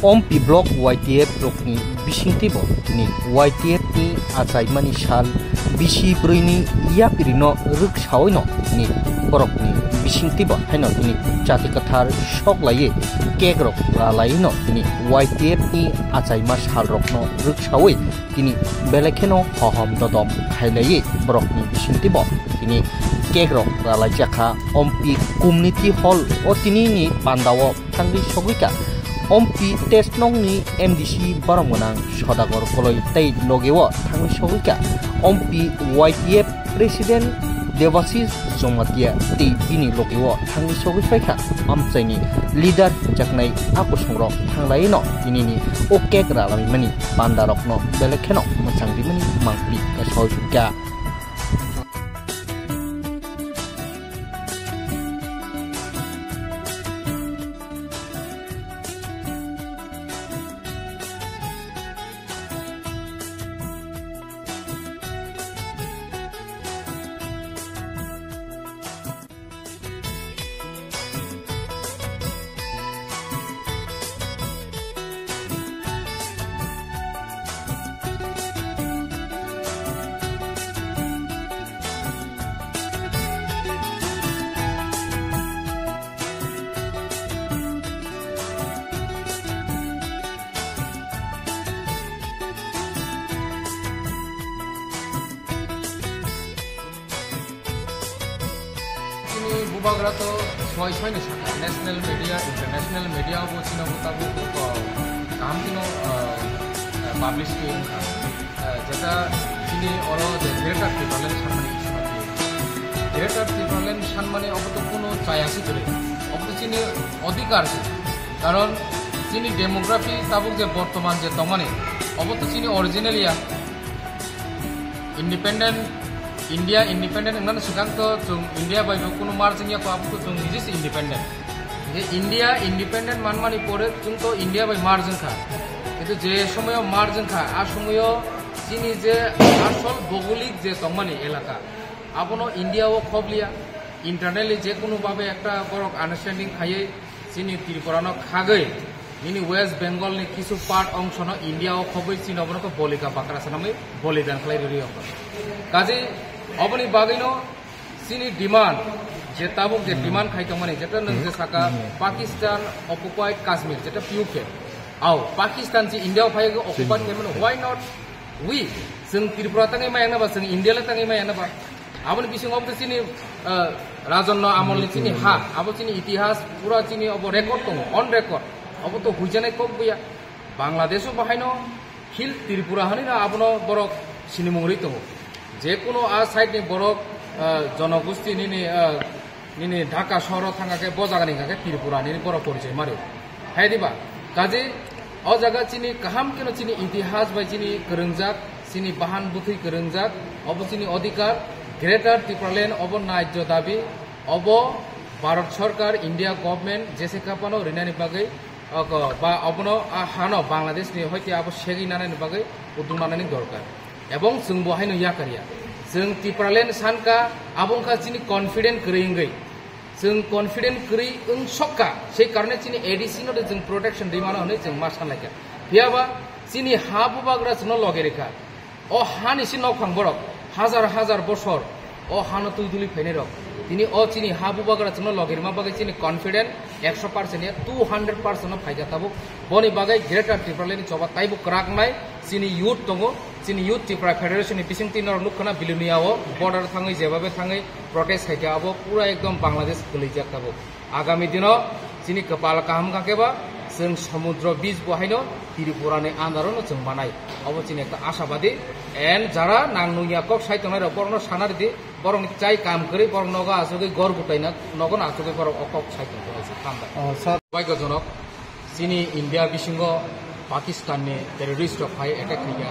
Ompi Block YTF Blockni Bishingtibo ni YTF ni achaimani sal bisi broini yapirino ruksaoino ni borokni bishingtibo haino ni chati kathar shoklaye kegrok lalaino ni YTF ni achaima sal rokno ruksaoi tini belekheno hohom dodom hailaye borokni bishingtibo tini kegrok lalajaka Ompi Community Hall o tini ni pandawo tangri sogika Ompi Tesnong ni MDC Baramunang Shodagor Koloi Tei Logewa Tang Shogika Ompi YTF President Devasis Zomatia Tei Bini Logewa Tang Shogika Amchaini Leader Jaknai Apusungro Tang Laino Inini Oke Gralami Mani Pandarokno Belekeno Machangri Mani Mangpi Kashojuka Bubagra to soy soy national media, international media वो चीनों को तब काम किनो publish किए हैं जैसा चीनी और director टिप्पणी शानमानी director टिप्पणी शानमानी अब तो कोनो चायासी चले अब तो चीनी अधिकार से कारण चीनी demography तब जो वर्तमान जो तमाने अब तो चीनी original या independent India independent enggak sekarang tuh India bayi kuno margin ya kau aku tuh ନିଜେ independent যে India independent মান পরে কিন্তু India বাই মার্জিন খা কিন্তু যে সময় মার্জিন খা আর সময় চিনি যে আসল ভৌগোলিক যে তমানি এলাকা আপনো ইন্ডিয়াও খবলিয়া ইন্টারনালি যে কোনো ভাবে একটা বড় আন্ডারস্ট্যান্ডিং খাইয়ে চিনি ত্রিপুরানো খাগৈ নিনি ওয়েস্ট বেঙ্গল নি কিছু পার্ট অংশ ন ইন্ডিয়াও খবই চিনি অবনক বলিকা বাকরা সানামে বলিদান খালাই রেডি হক কাজে অবনি বাগৈনো চিনি ডিমান্ড যে তাবুক যে ডিমান্ড খাইতো মানে যেটা নং যে সাকা পাকিস্তান অকুপাইড কাশ্মীর যেটা পিউকে আও পাকিস্তান যে ইন্ডিয়া ফাইগে অকুপাইড কেমন হোয়াই নট উই जों त्रिपुरा ताङै मायाना बा जों इन्डियाला ताङै मायाना बा आबनि बिसिङाव चिनि राजन्य आमलनि चिनि हा आबो चिनि इतिहास पुरा चिनि अब रेकर्ड दङ अन रेकर्ड अब तो हुइजानाय कब गया बांग्लादेशो बाहायनो हिल त्रिपुरा हानिना आबनो बरक सिनि मंगरि दङ जे कोनो आ साइडनि बरक जनगोष्ठी निनि ढाका शहराव थाङाके बजागानि गाके त्रिपुरानि बरक परिचय मारे हायदिबा काजे अ जागा चिनि काहाम केनो चिनि इतिहास बाय चिनि गोरोंजाक चिनि बाहान बुथै गोरोंजाक अब चिनि अधिकार ग्रेटर त्रिपुरालेण्ड अब नाय्य दाबि अब भारत सरकार इंडिया गभर्नमेंट जेसे कापानो रिनानि बागै बा अबनो हानो बांग्लादेशनि हयते अब सेगि नानानि बागै उदुंनानानि दरकार एवं जों बहायनो याकारिया जों त्रिपुरालेण्ड सानका आबंका चिनि कॉन्फिडेंट गैयै जों कॉन्फिडेंट गैयै ओं सक्का से कारणे चिनि एडिशनल जों प्रोटेक्शन दैमानो होनो जों मा सानलायका बियाबा चिनि हा बुबाग्रा जों लगेरेखा अ हानिसि नखां बरक हाजार हाजार बছর अ हानो तुइदुलि फैनाय रक दिनै अ चिनि हा बुबाग्रा जों लगेरमा बागै चिनि कॉन्फिडेंट 100% या 200% फायदा ताबो बनि बागै ग्रेटर त्रिपुरालेण्ड चबा ताइबो क्राकनाय चिनि यूथ दङ चिनि यूथ त्रिपुरा फेडरेशन नि बिसिं तिनर लुखना बिलुनियाव बॉर्डर थाङै जेबाबे थाङै प्रोटेस्ट खायताबो पूरा एकदम बांग्लादेश गलैजाक ताबो आगामी दिनाव चिनि कपाल काहाम काकेबा जों समुद्र बीच बहायनो त्रिपुरानि आन्दारन जों बानाय अब चिनि एक आशाबादी एन जारा नांनुया कक साइतनाय बरनो सानारदि बरं चाय काम करि बरं नगा आसुगै गर गुटायना नगन आसुगै बर अकक साइतन एसे खामबाय भाग्यजनक चिनि इंडिया बिसिंग पाकिस्ताननि टेररिस्ट फाय अटैक थैगा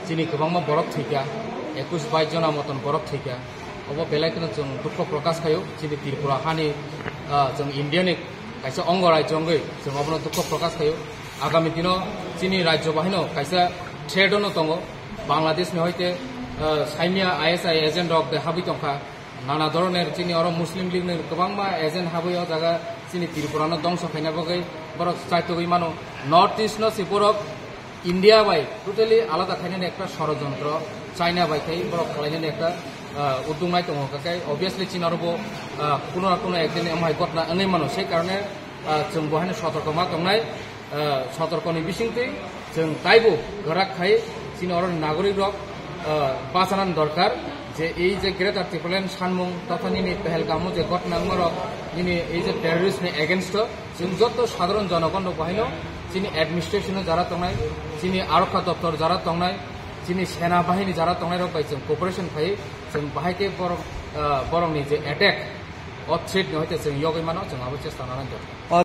चिनि गोबांमा बरफ थैगा 21-22 जना मतन बरफ थैगा अब बेलायखनो जों दुख प्रकाश खायो चिनि त्रिपुरा हानि जों इंडियानि कायसा अंग राज्यंगै जों अबनो दुख प्रकाश खायो आगामी दिनाव चिनि राज्य बाहायनो कायसा थ्रेडनो दङ बांग्लादेशनि हयते साइनिया आईएसआई एजेंट रक हाबि दंखा नाना धरनेर चिनि और मुस्लिम लीगनि गोबांमा एजेंट हाबैयाव जागा চিনি ত্রিপুরানো ধ্বংস খাইনা বাকি বরক চাইতগই মানো নর্থ ইস্ট নো সিপুরক ইন্ডিয়া বাই টোটালি আলাদা খাইনানি একটা ষড়যন্ত্র চাইনা বাই খাই বরক খাইনানি একটা উদ্যোগ নাই দङ কাকাই অবভিয়াসলি চীনারবো কোনো না কোনো একদিন এমন ঘটনা এনে মানো সেই কারণে जों बहायनो सतर्कमा दंनाय सतर्कनि बिसिंथि जों ताइबो घराक खाय चिन अरन नागरिक रक बासानान दरकार जे এই যে গ্রেটার ত্রিপুরান সানমুং তথা নিনি পেহেলগামো যে ঘটনা মরক নিনি এই যে টেররিস্ট নি এগেইনস্ট जों যত সাধারণ জনগণ বহায়নো চিনি অ্যাডমিনিস্ট্রেশন যারা দंनाय চিনি আরক্ষা দপ্তর যারা দंनाय চিনি সেনা বাহিনী যারা দंनाय রক जों কোঅপারেশন খাই जों बाहायके बरंनि जे अटैक অথ্রেট হইতে जों यगै मानो जों आबो चेष्टा लानांगोन